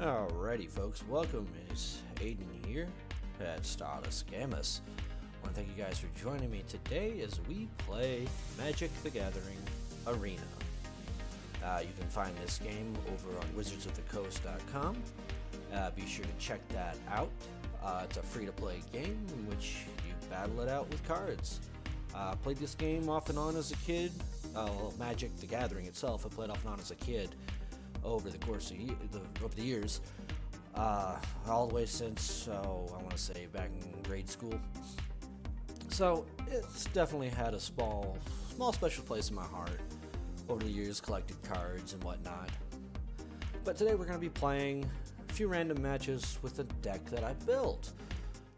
Alrighty folks, welcome. It's Aiden here at Stardust Gamers. I want to thank you guys for joining me today as we play Magic the Gathering Arena. You can find this game over on wizardsofthecoast.com. Be sure to check that out. It's a free-to-play game in which you battle it out with cards. Played this game off and on as a kid. Magic the Gathering itself, I played off and on as a kid over the course of the years, all the way since, I want to say back in grade school. So it's definitely had a small special place in my heart over the years, collected cards and whatnot. But today we're going to be playing a few random matches with a deck that I built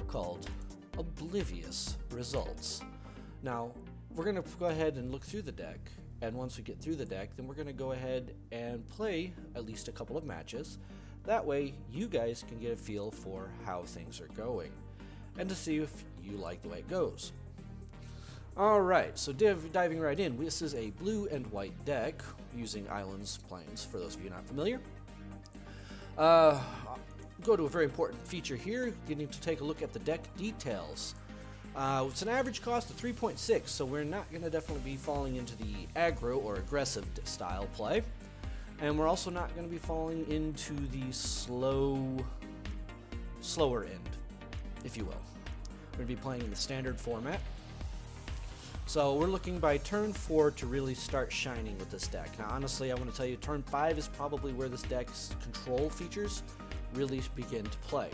called Oblivious Results. Now we're going to go ahead and look through the deck. And once we get through the deck, then we're going to go ahead and play at least a couple of matches. That way, you guys can get a feel for how things are going, and to see if you like the way it goes. Alright, so diving right in, this is a blue and white deck using Islands Plains, for those of you not familiar. Go to a very important feature here, getting to take a look at the deck details. It's an average cost of 3.6, so we're not going to definitely be falling into the aggro or aggressive style play. And we're also not going to be falling into the slower end, if you will. We're going to be playing in the standard format. So we're looking by turn 4 to really start shining with this deck. Now honestly, I want to tell you, turn 5 is probably where this deck's control features really begin to play.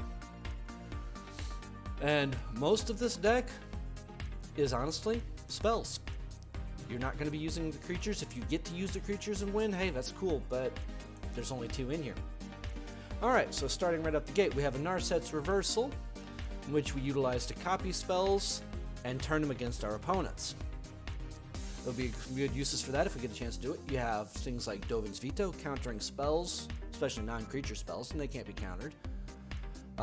And most of this deck is honestly spells. You're not going to be using the creatures. If you get to use the creatures and win, hey, that's cool, but there's only 2 in here. Alright, so starting right up the gate, we have a Narset's Reversal, in which we utilize to copy spells and turn them against our opponents. There'll be good uses for that if we get a chance to do it. You have things like Dovin's Veto, countering spells, especially non-creature spells, and they can't be countered.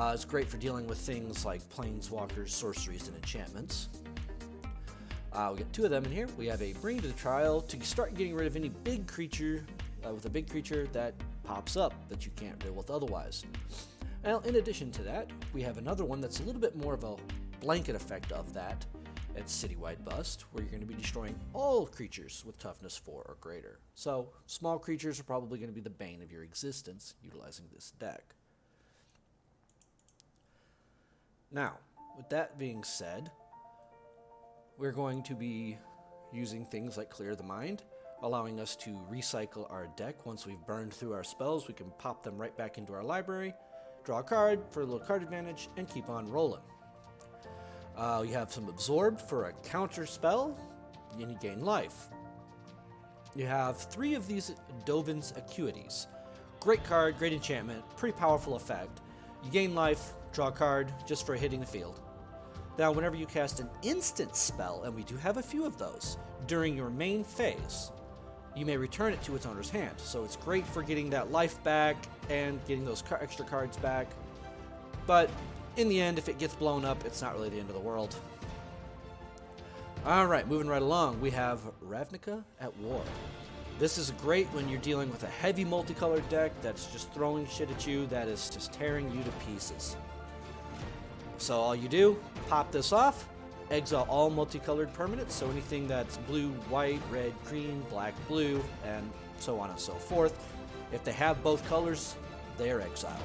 It's great for dealing with things like planeswalkers, sorceries, and enchantments. We get 2 of them in here. We have a Bring to the Trial to start getting rid of any big creature with a big creature that pops up that you can't deal with otherwise. Now, in addition to that, we have another one that's a little bit more of a blanket effect of that. It's Citywide Bust, where you're going to be destroying all creatures with toughness 4 or greater. So, small creatures are probably going to be the bane of your existence utilizing this deck. Now, with that being said, we're going to be using things like Clear the Mind, allowing us to recycle our deck. Once we've burned through our spells, we can pop them right back into our library, draw a card for a little card advantage, and keep on rolling. You have some Absorb for a counter spell, and you gain life. You have 3 of these Dovin's Acuities. Great card, great enchantment, pretty powerful effect. You gain life, draw a card just for hitting the field. Now, whenever you cast an instant spell, and we do have a few of those, during your main phase, you may return it to its owner's hand. So it's great for getting that life back and getting those extra cards back. But in the end, if it gets blown up, it's not really the end of the world. Alright, moving right along, we have Ravnica at War. This is great when you're dealing with a heavy multicolored deck that's just throwing shit at you, that is just tearing you to pieces. So all you do, pop this off, exile all multicolored permanents, so anything that's blue, white, red, green, black, blue, and so on and so forth. If they have both colors, they are exiled.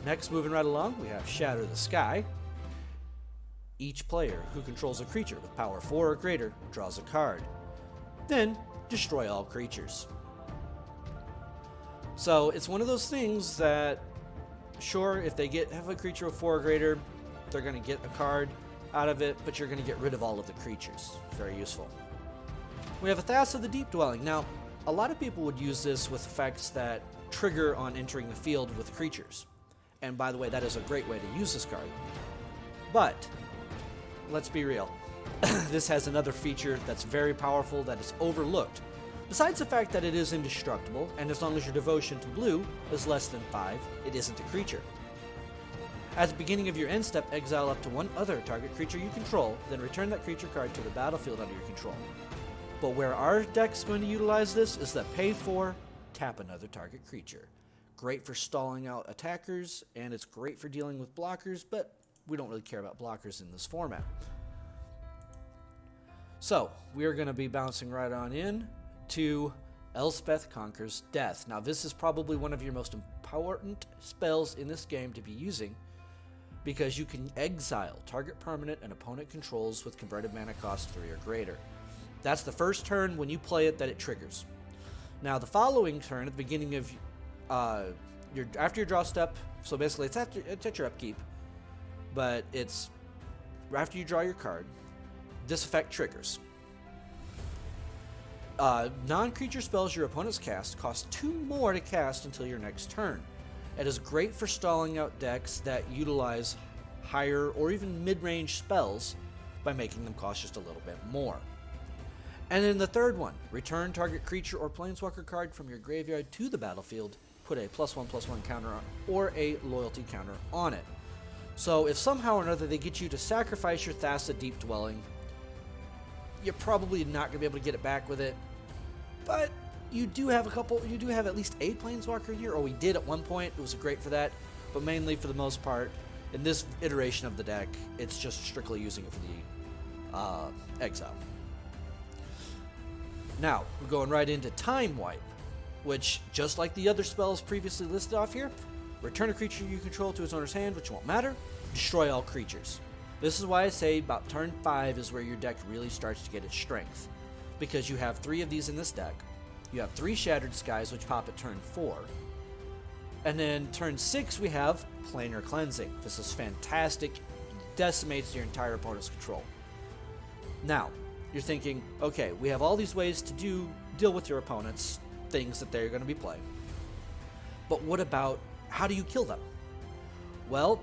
Next, moving right along, we have Shatter the Sky. Each player who controls a creature with power 4 or greater draws a card. Then, destroy all creatures. So, it's one of those things that, sure, if they have a creature of 4 or greater, they're going to get a card out of it, but you're going to get rid of all of the creatures. Very useful. We have Thassa the Deep Dwelling. Now, a lot of people would use this with effects that trigger on entering the field with creatures. And by the way, that is a great way to use this card. But, let's be real. This has another feature that's very powerful that is overlooked. Besides the fact that it is indestructible, and as long as your devotion to blue is less than 5, it isn't a creature. At the beginning of your end step, exile up to 1 other target creature you control, then return that creature card to the battlefield under your control. But where our deck's going to utilize this is that pay 4, tap another target creature. great for stalling out attackers, and it's great for dealing with blockers, but we don't really care about blockers in this format. So, we are going to be bouncing right on in to Elspeth Conquers Death. Now, this is probably one of your most important spells in this game to be using, because you can exile target permanent and opponent controls with converted mana cost 3 or greater. That's the first turn when you play it that it triggers. Now, the following turn, at the beginning of after your draw step, so basically it's at your upkeep, but it's after you draw your card, this effect triggers. Non-creature spells your opponents cast cost 2 more to cast until your next turn. It is great for stalling out decks that utilize higher or even mid-range spells by making them cost just a little bit more. And then the third one, return target creature or planeswalker card from your graveyard to the battlefield, put a +1/+1 counter on, or a loyalty counter on it. So if somehow or another they get you to sacrifice your Thassa Deep Dwelling, you're probably not going to be able to get it back with it, but you do have at least a planeswalker here, or we did at one point. It was great for that, but mainly for the most part, in this iteration of the deck, it's just strictly using it for the exile. Now, we're going right into Time Wipe, which, just like the other spells previously listed off here, return a creature you control to its owner's hand, which won't matter, destroy all creatures. This is why I say about turn 5 is where your deck really starts to get its strength, because you have 3 of these in this deck. You have 3 Shattered Skies, which pop at turn 4. And then turn 6, we have Planar Cleansing. This is fantastic. Decimates your entire opponent's control. Now, you're thinking, okay, we have all these ways to deal with your opponents, things that they're going to be playing. But what about, how do you kill them? Well,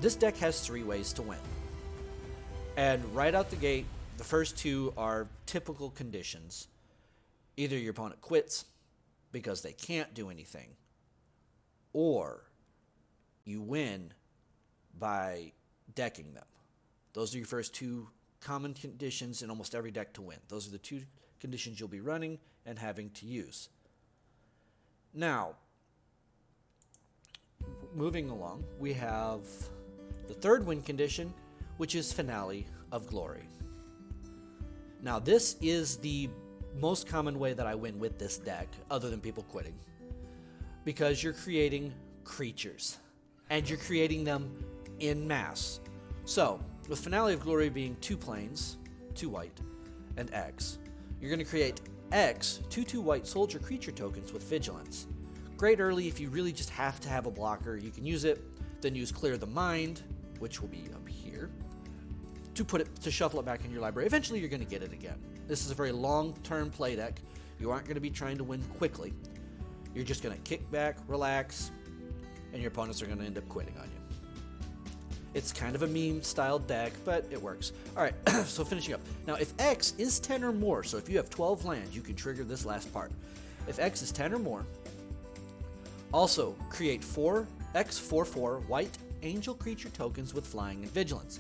this deck has 3 ways to win. And right out the gate, the first 2 are typical conditions. Either your opponent quits because they can't do anything, or you win by decking them. Those are your first 2 common conditions in almost every deck to win. Those are the 2 conditions you'll be running and having to use. Now, moving along, we have the third win condition, which is Finale of Glory. Now, this is the most common way that I win with this deck, other than people quitting, because you're creating creatures, and you're creating them in mass. So, with Finale of Glory being 2 planes, 2 white, and X, you're going to create X 2/2 white soldier creature tokens with Vigilance. Great early if you really just have to have a blocker, you can use it. Then use Clear the Mind, which will be up here, to shuffle it back in your library. Eventually you're going to get it again. This is a very long-term play deck. You aren't going to be trying to win quickly. You're just going to kick back, relax, and your opponents are going to end up quitting on you. It's kind of a meme-style deck, but it works. Alright, so finishing up. Now, if X is 10 or more, so if you have 12 lands, you can trigger this last part. If X is 10 or more, also create 4 X/4/4 white angel creature tokens with Flying and Vigilance.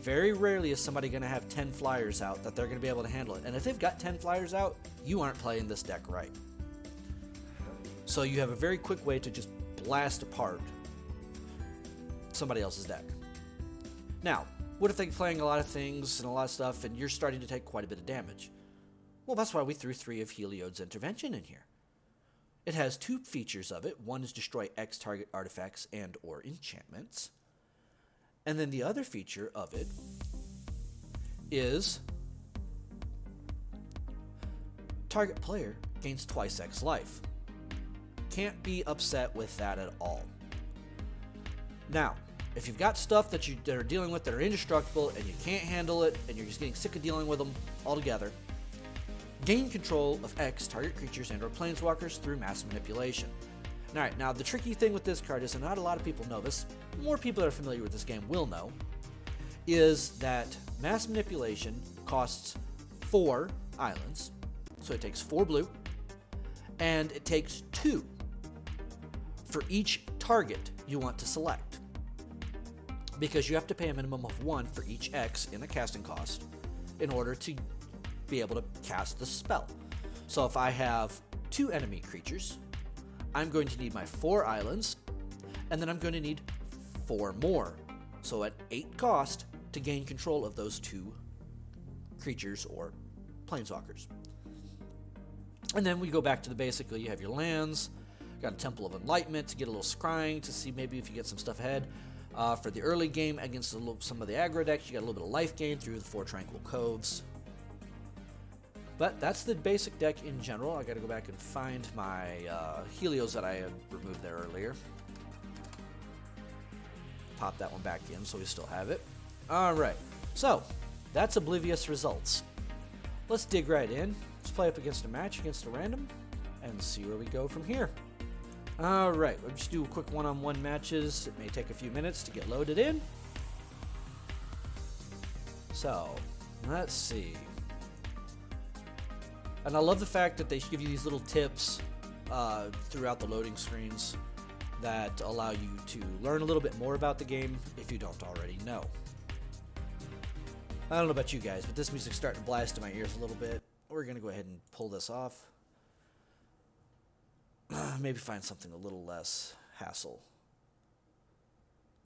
Very rarely is somebody going to have 10 flyers out that they're going to be able to handle it. And if they've got 10 flyers out, you aren't playing this deck right. So you have a very quick way to just blast apart somebody else's deck. Now, what if they're playing a lot of things and a lot of stuff and you're starting to take quite a bit of damage? Well, that's why we threw 3 of Heliod's Intervention in here. It has 2 features of it. One is destroy X target artifacts and or enchantments. And then the other feature of it is target player gains twice X life. Can't be upset with that at all. Now, if you've got stuff that are dealing with that are indestructible and you can't handle it and you're just getting sick of dealing with them altogether, gain control of X target creatures and or planeswalkers through mass manipulation. Alright, now the tricky thing with this card is, and not a lot of people know this, more people that are familiar with this game will know, is that mass manipulation costs 4 islands, so it takes 4 blue, and it takes 2 for each target you want to select, because you have to pay a minimum of 1 for each X in the casting cost in order to be able to cast the spell. So if I have 2 enemy creatures, I'm going to need my 4 islands, and then I'm going to need 4 more. So at 8 cost to gain control of those 2 creatures or planeswalkers. And then we go back to the basically, you have your lands, got a Temple of Enlightenment to get a little scrying to see maybe if you get some stuff ahead. For the early game against some of the aggro decks, you got a little bit of life gain through the 4 Tranquil Coves. But that's the basic deck in general. I gotta go back and find my Helios that I had removed there earlier. Pop that one back in so we still have it. Alright, so that's Oblivious results. Let's dig right in. Let's play up against a match against a random and see where we go from here. Alright, we'll just do quick one-on-one matches. It may take a few minutes to get loaded in. So, let's see. And I love the fact that they give you these little tips throughout the loading screens that allow you to learn a little bit more about the game if you don't already know. I don't know about you guys, but this music's starting to blast in my ears a little bit. We're going to go ahead and pull this off. Maybe find something a little less hassle.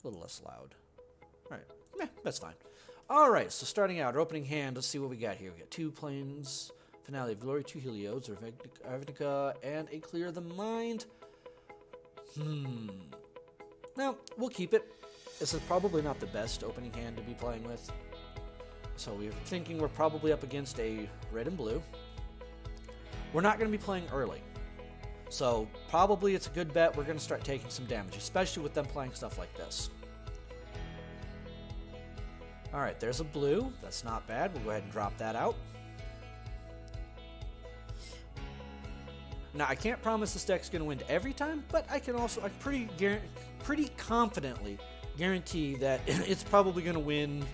A little less loud. Alright, that's fine. Alright, so starting out, our opening hand, let's see what we got here. We got 2 planes. Finale of Glory, 2 Helios, Ravnica, and a Clear the Mind. Now, we'll keep it. This is probably not the best opening hand to be playing with. So we're thinking we're probably up against a red and blue. We're not going to be playing early. So probably it's a good bet we're going to start taking some damage, especially with them playing stuff like this. Alright, there's a blue. That's not bad. We'll go ahead and drop that out. Now, I can't promise this deck's going to win every time, but I can also, pretty confidently guarantee that it's probably going to win,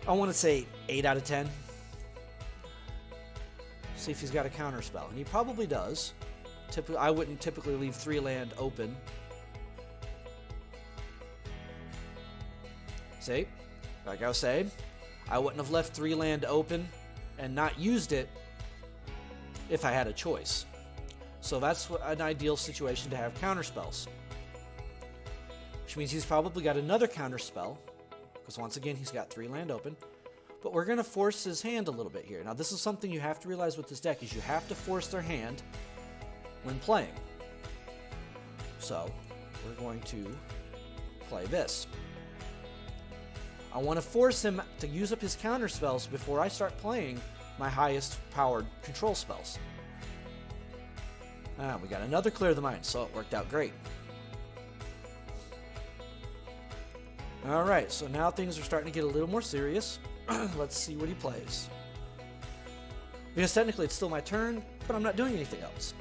I want to say 8 out of 10. See if he's got a counter spell. And he probably does. I wouldn't typically leave 3 land open. See? Like I was saying, I wouldn't have left 3 land open and not used it if I had a choice. So that's an ideal situation to have counter spells. Which means he's probably got another counter spell, because once again he's got 3 land open. But we're going to force his hand a little bit here. Now this is something you have to realize with this deck, is you have to force their hand when playing. So we're going to play this. I want to force him to use up his counter spells before I start playing my highest powered control spells. We got another Clear the Mind, so it worked out great. Alright, so now things are starting to get a little more serious. Let's see what he plays. Because technically it's still my turn, but I'm not doing anything else.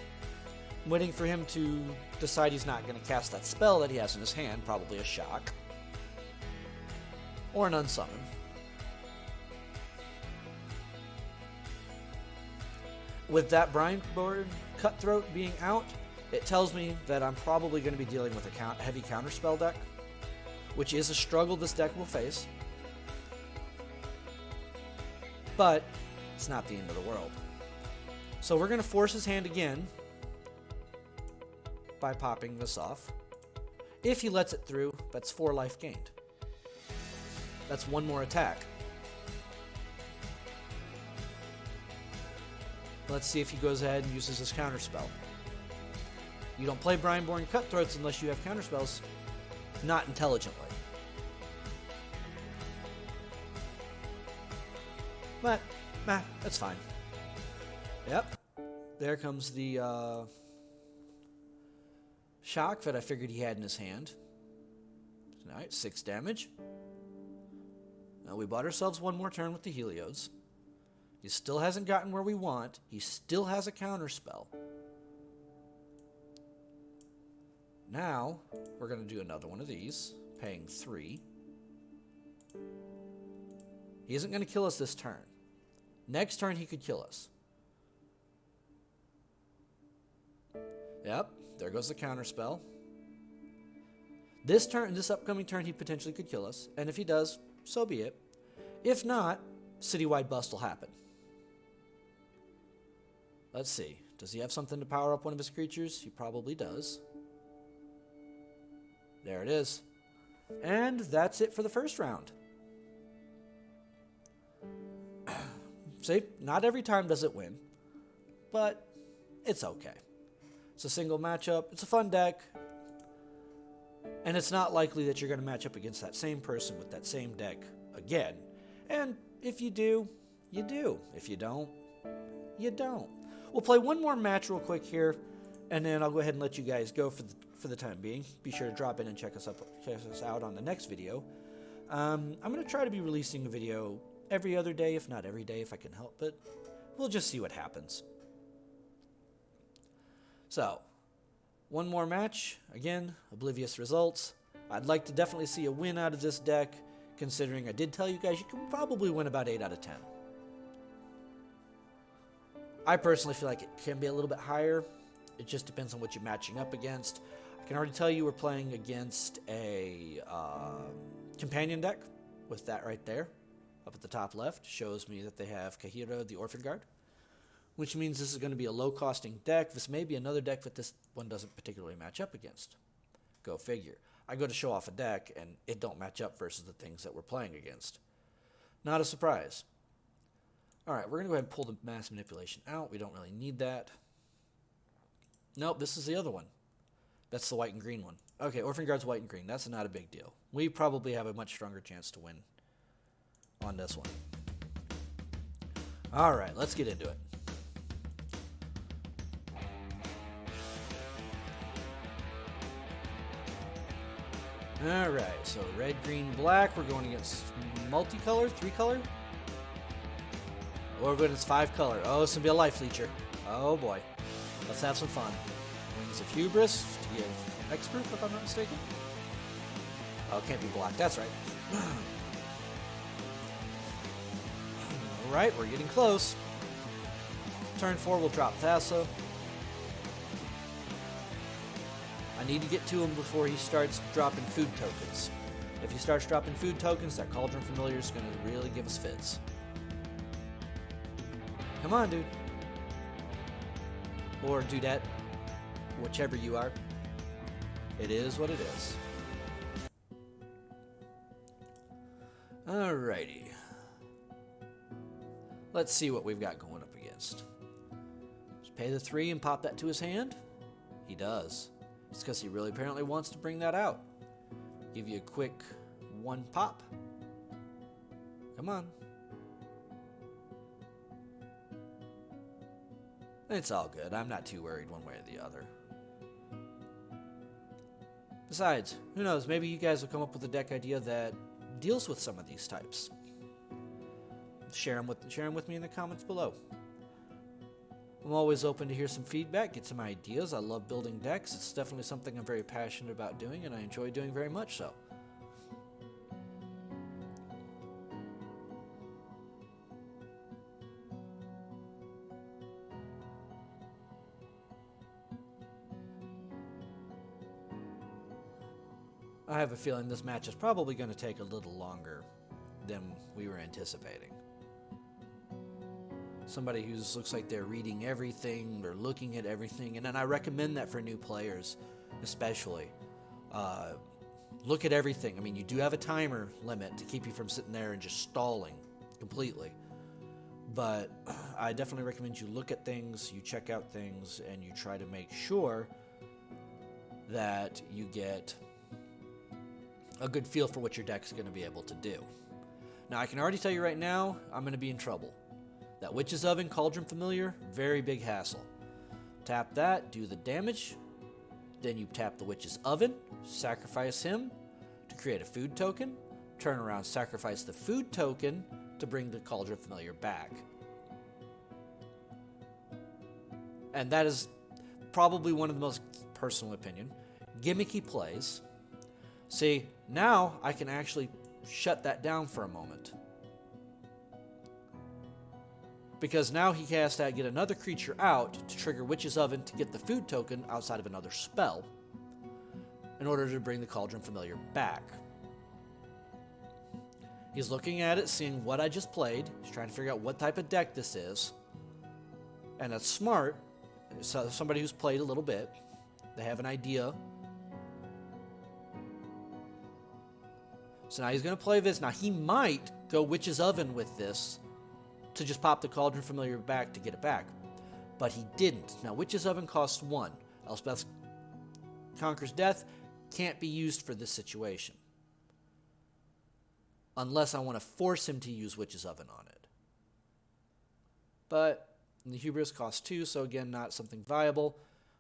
I'm waiting for him to decide he's not going to cast that spell that he has in his hand, probably a Shock. Or an Unsummon. With that Brineborn Cutthroat being out, it tells me that I'm probably going to be dealing with a heavy counterspell deck, which is a struggle this deck will face. But it's not the end of the world. So we're going to force his hand again by popping this off. If he lets it through, that's 4 life gained. That's 1 more attack. Let's see if he goes ahead and uses his counterspell. You don't play Brineborn Cutthroats unless you have counterspells. Not intelligently. But, that's fine. Yep. There comes the Shock that I figured he had in his hand. Alright, 6 damage. Now we bought ourselves 1 more turn with the Helios. He still hasn't gotten where we want. He still has a counterspell. Now, we're going to do another one of these, paying 3. He isn't going to kill us this turn. Next turn, he could kill us. Yep, there goes the counterspell. This upcoming turn, he potentially could kill us. And if he does, so be it. If not, Citywide Bust will happen. Let's see. Does he have something to power up one of his creatures? He probably does. There it is. And that's it for the first round. See, not every time does it win, but it's okay. It's a single matchup. It's a fun deck. And it's not likely that you're going to match up against that same person with that same deck again. And if you do, you do. If you don't, you don't. We'll play one more match real quick here, and then I'll go ahead and let you guys go for the time being. Be sure to drop in and check us out on the next video. I'm going to try to be releasing a video every other day, if not every day, if I can help it. We'll just see what happens. So, one more match. Again, Oblivious results. I'd like to definitely see a win out of this deck, considering I did tell you guys you can probably win about 8 out of 10. I personally feel like it can be a little bit higher. It just depends on what you're matching up against. I can already tell you we're playing against a companion deck with that right there. Up at the top left shows me that they have Kahira, the Orphan Guard, which means this is going to be a low-costing deck. This may be another deck that this one doesn't particularly match up against. Go figure. I go to show off a deck, and it don't match up versus the things that we're playing against. Not a surprise. All right, we're going to go ahead and pull the Mass Manipulation out. We don't really need that. Nope, this is the other one. That's the white and green one. Okay, Orphan Guard's white and green. That's not a big deal. We probably have a much stronger chance to win on this one. All right, let's get into it. All right, so red, green, black. We're going against multicolor, 3-color. Or when it's 5-color. Oh, it's going to be a life leecher. Oh, boy. Let's have some fun. Wings of Hubris to give Expert, if I'm not mistaken. Oh, it can't be black. That's right. All right, we're getting close. Turn 4, we'll drop Thassa. I need to get to him before he starts dropping food tokens. If he starts dropping food tokens, that Cauldron Familiar is going to really give us fits. Come on, dude. Or dudette. Whichever you are. It is what it is. Alrighty. Let's see what we've got going up against. Just pay the 3 and pop that to his hand. He does. It's because he really apparently wants to bring that out. Give you a quick 1 pop. Come on. It's all good. I'm not too worried one way or the other. Besides, who knows, maybe you guys will come up with a deck idea that deals with some of these types. Share them with me in the comments below. I'm always open to hear some feedback, get some ideas. I love building decks. It's definitely something I'm very passionate about doing, and I enjoy doing very much so. I have a feeling this match is probably going to take a little longer than we were anticipating. Somebody who looks like they're reading everything, they're looking at everything, and then I recommend that for new players, especially. Look at everything. I mean, you do have a timer limit to keep you from sitting there and just stalling completely. But I definitely recommend you look at things, you check out things, and you try to make sure that you get a good feel for what your deck is going to be able to do. Now, I can already tell you right now, I'm going to be in trouble. That Witch's Oven, Cauldron Familiar, very big hassle. Tap that, do the damage, then you tap the Witch's Oven, sacrifice him to create a food token, turn around, sacrifice the food token to bring the Cauldron Familiar back. And that is probably one of the most, personal opinion, gimmicky plays. See, now I can actually shut that down for a moment. Because now he has to get another creature out to trigger Witch's Oven to get the food token outside of another spell in order to bring the Cauldron Familiar back. He's looking at it, seeing what I just played. He's trying to figure out what type of deck this is. And that's smart. So somebody who's played a little bit. They have an idea. So now he's going to play this. Now he might go Witch's Oven with this to just pop the Cauldron Familiar back to get it back. But he didn't. Now Witch's Oven costs 1. Elspeth Conquers Death can't be used for this situation. Unless I want to force him to use Witch's Oven on it. But the Hubris costs 2, so again, not something viable.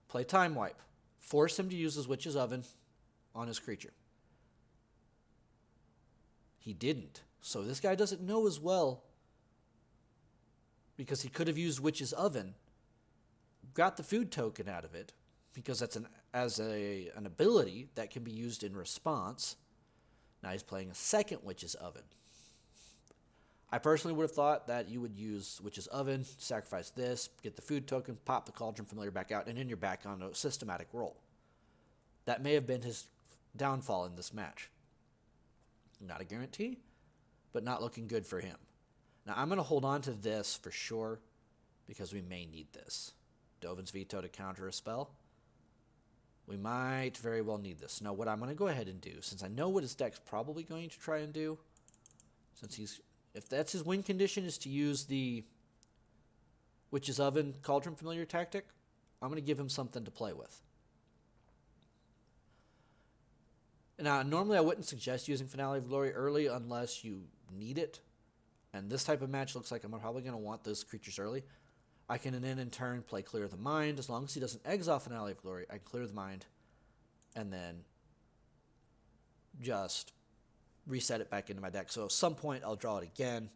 Play Time Wipe. Force him to use his Witch's Oven on his creature. He didn't. So this guy doesn't know as well, because he could have used Witch's Oven, got the food token out of it, because that's an ability that can be used in response. Now he's playing a second Witch's Oven. I personally would have thought that you would use Witch's Oven, sacrifice this, get the food token, pop the Cauldron Familiar back out, and then you're back on a systematic roll. That may have been his downfall in this match. Not a guarantee, but not looking good for him. Now I'm going to hold on to this for sure, because we may need this. Dovin's Veto to counter a spell. We might very well need this. Now what I'm going to go ahead and do, since I know what his deck's probably going to try and do, if that's his win condition, is to use the Witch's Oven Cauldron Familiar tactic, I'm going to give him something to play with. Now, normally I wouldn't suggest using Finale of Glory early unless you need it. And this type of match looks like I'm probably going to want those creatures early. I can then in turn play Clear the Mind. As long as he doesn't exile Finale of Glory, I can Clear the Mind and then just reset it back into my deck. So at some point I'll draw it again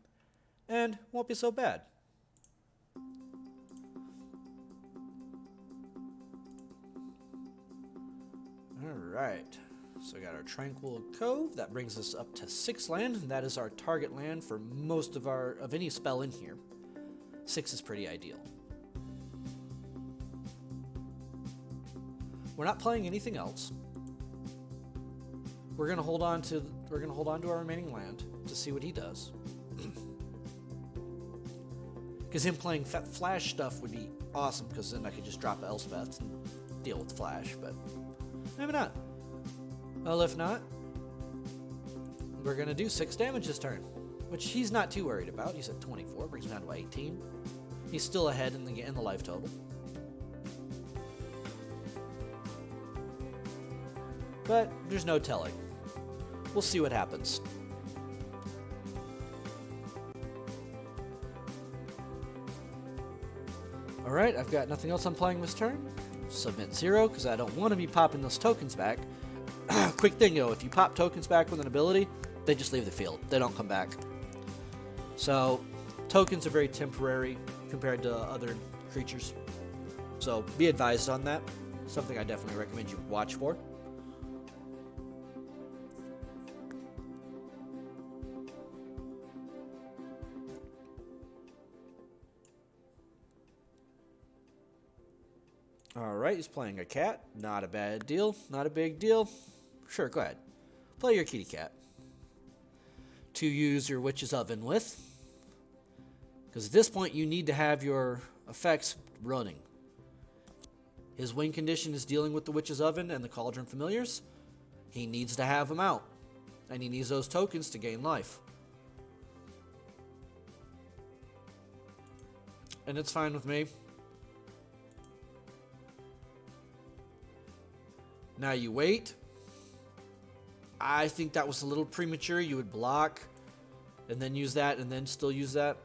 and won't be so bad. Alright, so we got our Tranquil Cove. That brings us up to 6 land, and that is our target land for most of any spell in here. 6 is pretty ideal. We're not playing anything else. We're gonna hold on to our remaining land to see what he does. Because him playing flash stuff would be awesome, because then I could just drop Elspeth and deal with flash, but maybe not. Well, if not, we're gonna do 6 damage this turn, which he's not too worried about. He's at 24, brings him down to 18. He's still ahead in the life total. But there's no telling. We'll see what happens. Alright, I've got nothing else I'm playing this turn. Submit 0, because I don't want to be popping those tokens back. Quick thing though, if you pop tokens back with an ability, they just leave the field. They don't come back. So, tokens are very temporary compared to other creatures. So, be advised on that. Something I definitely recommend you watch for. Alright, he's playing a cat. Not a bad deal. Not a big deal. Sure, go ahead. Play your kitty cat. To use your Witch's Oven with. Because at this point, you need to have your effects running. His win condition is dealing with the Witch's Oven and the Cauldron Familiars. He needs to have them out. And he needs those tokens to gain life. And it's fine with me. Now you wait. I think that was a little premature. You would block and then use that and then still use that.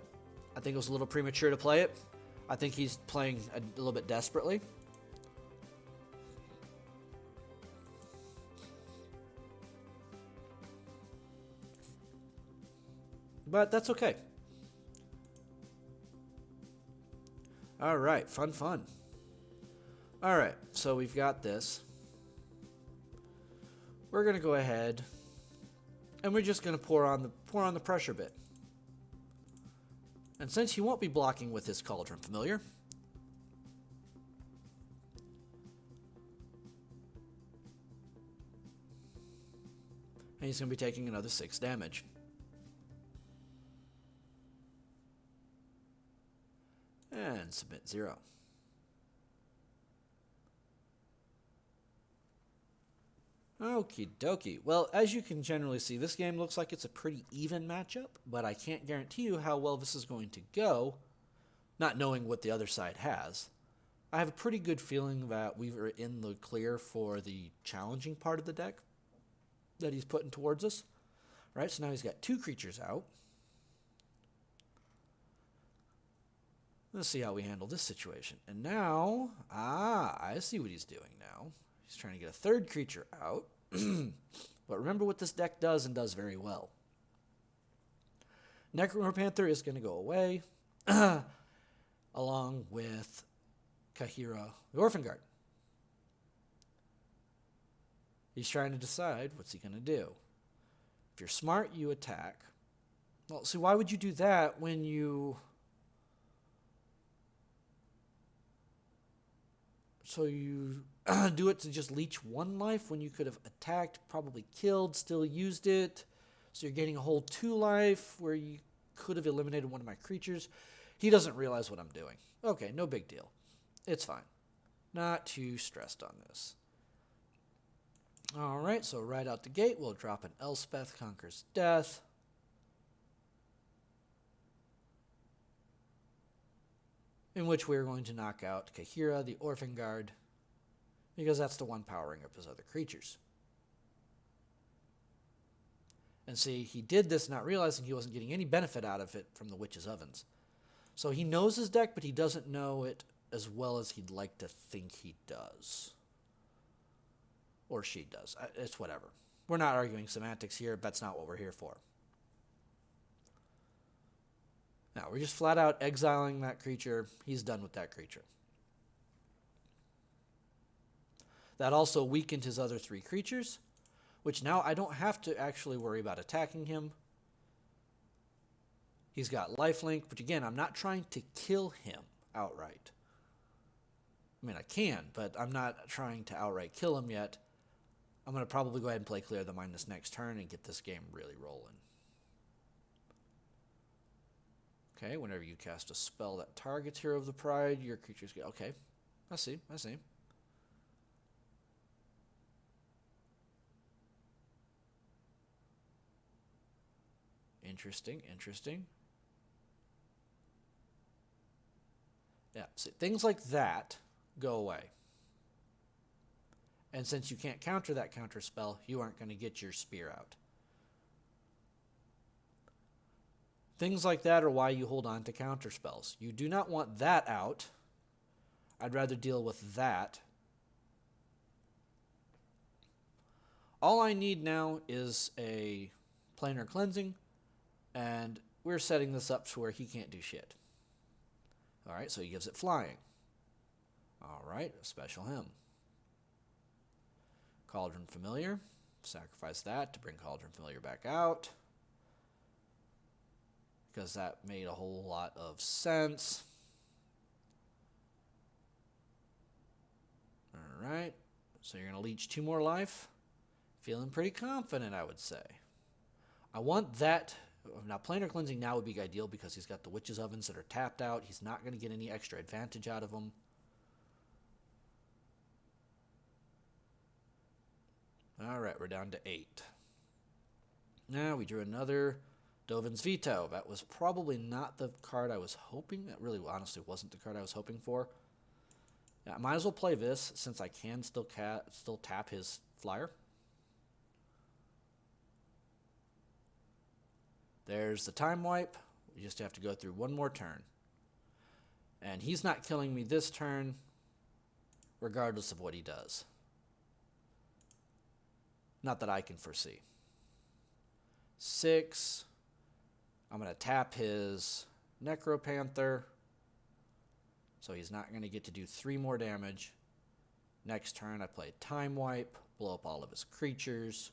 I think it was a little premature to play it. I think he's playing a little bit desperately. But that's okay. Alright, fun. Alright, so we've got this. We're going to go ahead and we're just going to pour on the pressure bit. And since he won't be blocking with his Cauldron Familiar, and he's going to be taking another 6 damage. And submit 0. Okie dokie. Well, as you can generally see, this game looks like it's a pretty even matchup, but I can't guarantee you how well this is going to go, not knowing what the other side has. I have a pretty good feeling that we were in the clear for the challenging part of the deck that he's putting towards us. Right, so now he's got 2 creatures out. Let's see how we handle this situation. And now, I see what he's doing now. He's trying to get a 3rd creature out. But remember what this deck does and does very well. Necropanther is going to go away, along with Kahira, the Orphan Guard. He's trying to decide what's he going to do. If you're smart, you attack. Well, see, why would you do that when you... So you do it to just leech 1 life when you could have attacked, probably killed, still used it. So you're getting a whole 2 life where you could have eliminated one of my creatures. He doesn't realize what I'm doing. Okay, no big deal. It's fine. Not too stressed on this. Alright, so right out the gate, we'll drop an Elspeth Conquers Death. In which we're going to knock out Kahira, the Orphan Guard, because that's the one powering up his other creatures. And see, he did this not realizing he wasn't getting any benefit out of it from the Witch's Ovens. So he knows his deck, but he doesn't know it as well as he'd like to think he does. Or she does. It's whatever. We're not arguing semantics here. That's not what we're here for. Now, we're just flat out exiling that creature. He's done with that creature. That also weakened his other 3 creatures, which now I don't have to actually worry about attacking him. He's got lifelink, which again, I'm not trying to kill him outright. I mean, I can, but I'm not trying to outright kill him yet. I'm going to probably go ahead and play Clear the Mind this next turn and get this game really rolling. Okay, whenever you cast a spell that targets Hero of the Pride, your creatures get... Okay, I see. Interesting. Yeah, see, things like that go away. And since you can't counter that counter spell, you aren't going to get your spear out. Things like that are why you hold on to counter spells. You do not want that out. I'd rather deal with that. All I need now is a planar cleansing, and we're setting this up to where he can't do shit. Alright, so he gives it flying. Alright, a special him. Cauldron Familiar. Sacrifice that to bring Cauldron Familiar back out, because that made a whole lot of sense. Alright, so you're going to leech 2 more life. Feeling pretty confident, I would say. I want that. Now, planar cleansing now would be ideal because he's got the Witch's Ovens that are tapped out. He's not going to get any extra advantage out of them. Alright, we're down to 8. Now we drew another Dovin's Veto. That was probably not the card I was hoping. That really honestly wasn't the card I was hoping for. Yeah, I might as well play this since I can still tap his flyer. There's the time wipe. We just have to go through one more turn. And he's not killing me this turn, regardless of what he does. Not that I can foresee. 6. I'm going to tap his Necropanther. So he's not going to get to do 3 more damage. Next turn, I play Time Wipe, blow up all of his creatures.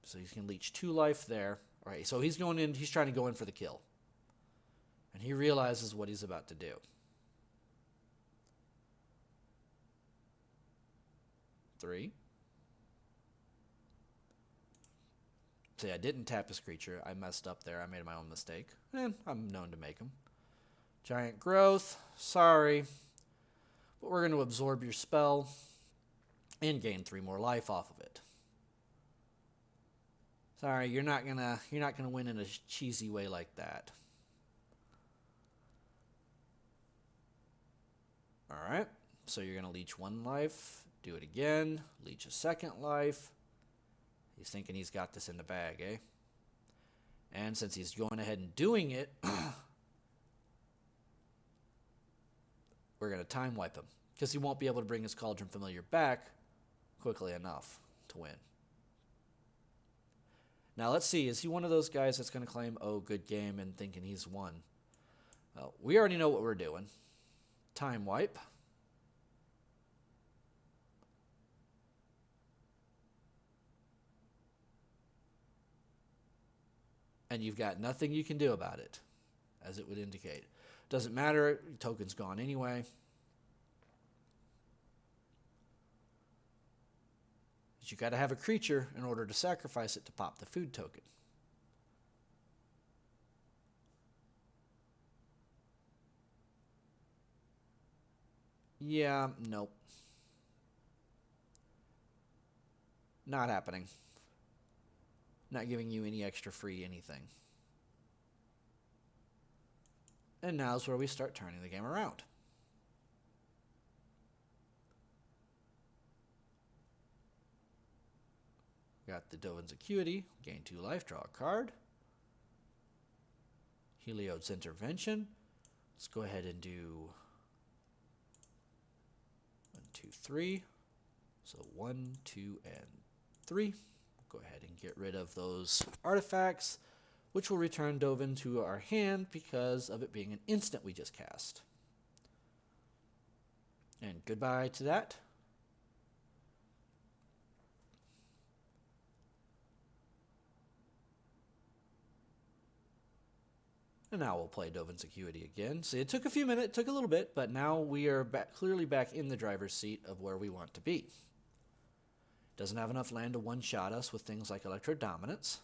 So he's going to leech 2 life there. All right, so he's going in, he's trying to go in for the kill. And he realizes what he's about to do. Three. See, I didn't tap his creature. I messed up there. I made my own mistake. And I'm known to make them. Giant Growth. Sorry. But we're going to absorb your spell. and gain 3 more life off of it. Sorry, you're not gonna win in a cheesy way like that. Alright, so you're gonna leech 1 life, do it again, leech a 2nd life. He's thinking he's got this in the bag, eh? And since he's going ahead and doing it, we're going to time wipe him, because he won't be able to bring his Cauldron Familiar back quickly enough to win. Now let's see, is he one of those guys that's going to claim, oh, good game, and thinking he's won? We already know what we're doing. Time wipe. And you've got nothing you can do about it, as it would indicate. Doesn't matter, token's gone anyway. But you got to have a creature in order to sacrifice it to pop the food token. Yeah, nope. Not happening. Not giving you any extra free anything. And now's where we start turning the game around. Got the Dovin's Acuity, gain 2 life, draw a card. Heliod's Intervention. Let's go ahead and do 1, 2, 3. So 1, 2, and 3. Go ahead and get rid of those artifacts, which will return Dovin to our hand because of it being an instant we just cast. And goodbye to that. And now we'll play Dovin's Acuity again. See, it took a few minutes, took a little bit, but now we are clearly back in the driver's seat of where we want to be. Doesn't have enough land to one-shot us with things like Electro Dominance.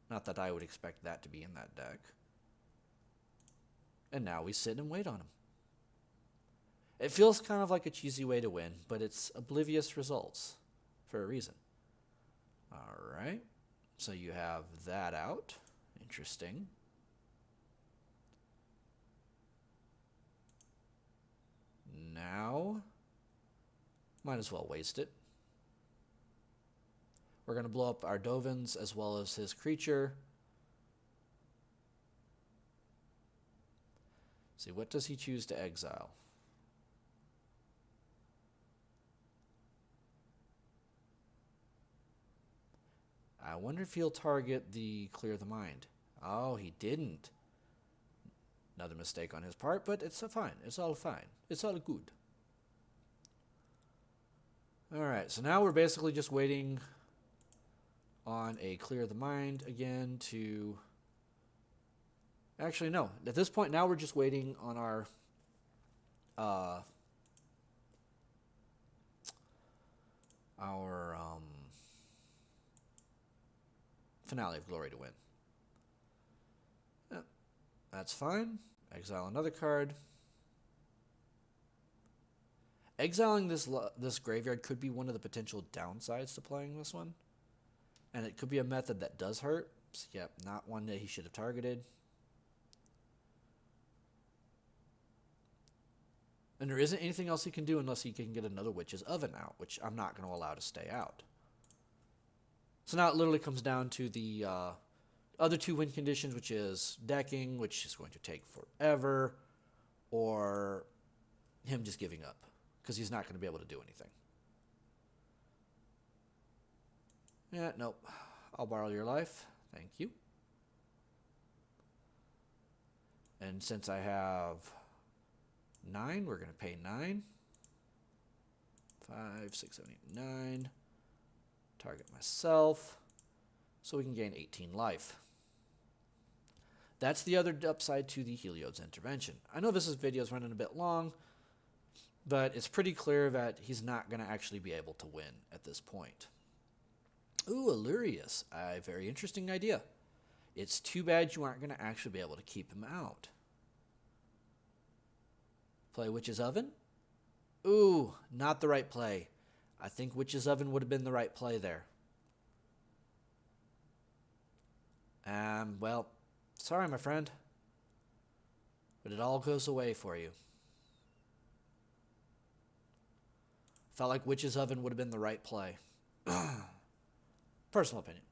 Not that I would expect that to be in that deck. And now we sit and wait on him. It feels kind of like a cheesy way to win, but it's Oblivious results for a reason. Alright, so you have that out. Interesting. Now, might as well waste it. We're going to blow up our Dovins as well as his creature. See, what does he choose to exile? I wonder if he'll target the Clear the Mind. Oh, he didn't. Another mistake on his part, but it's fine. It's all fine. It's all good. Alright, so now we're basically just waiting on a Clear the Mind again to... Actually, no. At this point, now we're just waiting on our... Finale of Glory to win. Yep, that's fine. Exile another card. Exiling this graveyard could be one of the potential downsides to playing this one. And it could be a method that does hurt. So, yep, not one that he should have targeted. And there isn't anything else he can do unless he can get another Witch's Oven out, which I'm not going to allow to stay out. So now it literally comes down to the other 2 win conditions, which is decking, which is going to take forever, or him just giving up, because he's not going to be able to do anything. Yeah, nope. I'll borrow your life. Thank you. And since I have 9, we're going to pay 9. 5, 6, 7, 8, 9. Target myself. So we can gain 18 life. That's the other upside to the Heliod's Intervention. I know this video is running a bit long, but it's pretty clear that he's not going to actually be able to win at this point. Ooh, Oblivious. A very interesting idea. It's too bad you aren't going to actually be able to keep him out. Play Witch's Oven? Ooh, not the right play. I think Witch's Oven would have been the right play there. Well, sorry, my friend. But it all goes away for you. Felt like Witch's Oven would have been the right play. Personal opinion.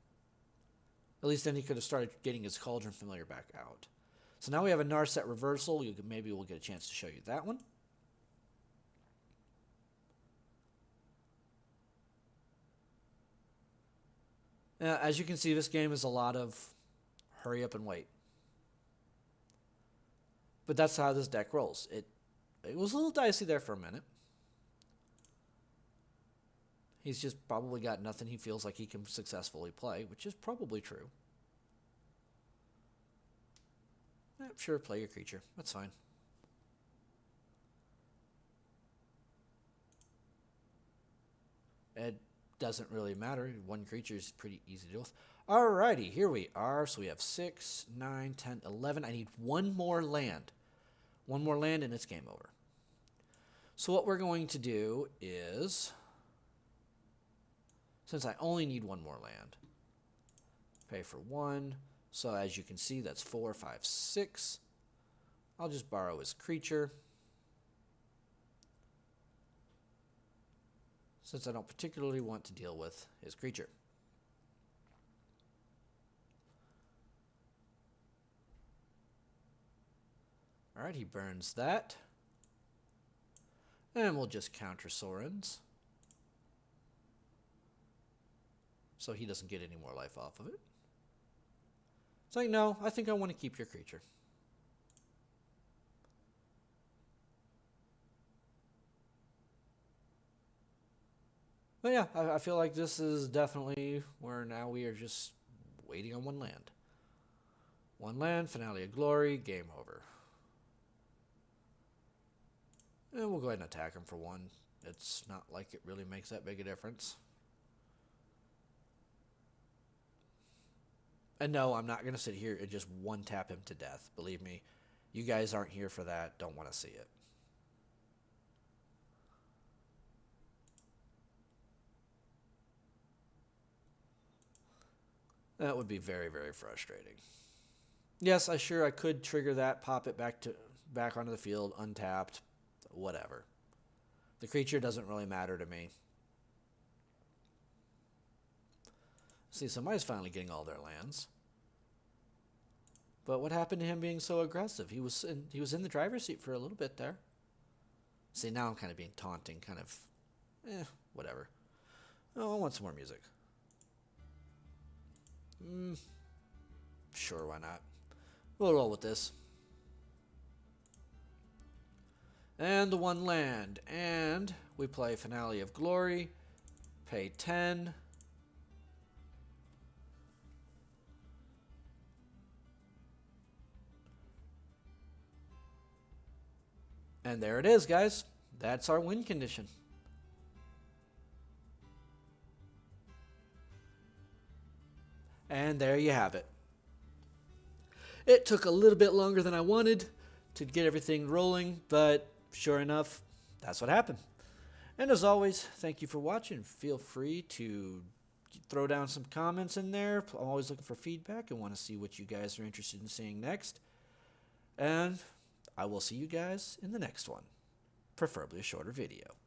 At least then he could have started getting his Cauldron Familiar back out. So now we have a Narset reversal. Maybe we'll get a chance to show you that one. As you can see, this game is a lot of hurry up and wait. But that's how this deck rolls. It was a little dicey there for a minute. He's just probably got nothing he feels like he can successfully play, which is probably true. Sure, play your creature. That's fine. It doesn't really matter. One creature is pretty easy to deal with. Alrighty, here we are. So we have 6, 9, 10, 11. I need one more land. One more land and it's game over. So what we're going to do is, since I only need one more land, pay for 1. So as you can see, that's 4, 5, 6. I'll just borrow his creature, since I don't particularly want to deal with his creature. Alright, he burns that. And we'll just counter Sorin's, so he doesn't get any more life off of it. It's like, no, I think I want to keep your creature. But yeah, I feel like this is definitely where now we are just waiting on one land. One land, Finale of Glory, game over. And we'll go ahead and attack him for 1. It's not like it really makes that big a difference. And no, I'm not going to sit here and just one-tap him to death. Believe me, you guys aren't here for that. Don't want to see it. That would be very, very frustrating. Yes, I could trigger that, pop it back onto the field, untapped, whatever. The creature doesn't really matter to me. See, somebody's finally getting all their lands. But what happened to him being so aggressive? He was in the driver's seat for a little bit there. See, now I'm kind of being taunting, kind of, whatever. Oh, I want some more music. Sure, why not? We'll roll with this. And the one land. And we play Finale of Glory. Pay 10. And there it is, guys. That's our win condition. And there you have it. It took a little bit longer than I wanted to get everything rolling, but sure enough, that's what happened. And as always, thank you for watching. Feel free to throw down some comments in there. I'm always looking for feedback and want to see what you guys are interested in seeing next. And I will see you guys in the next one, preferably a shorter video.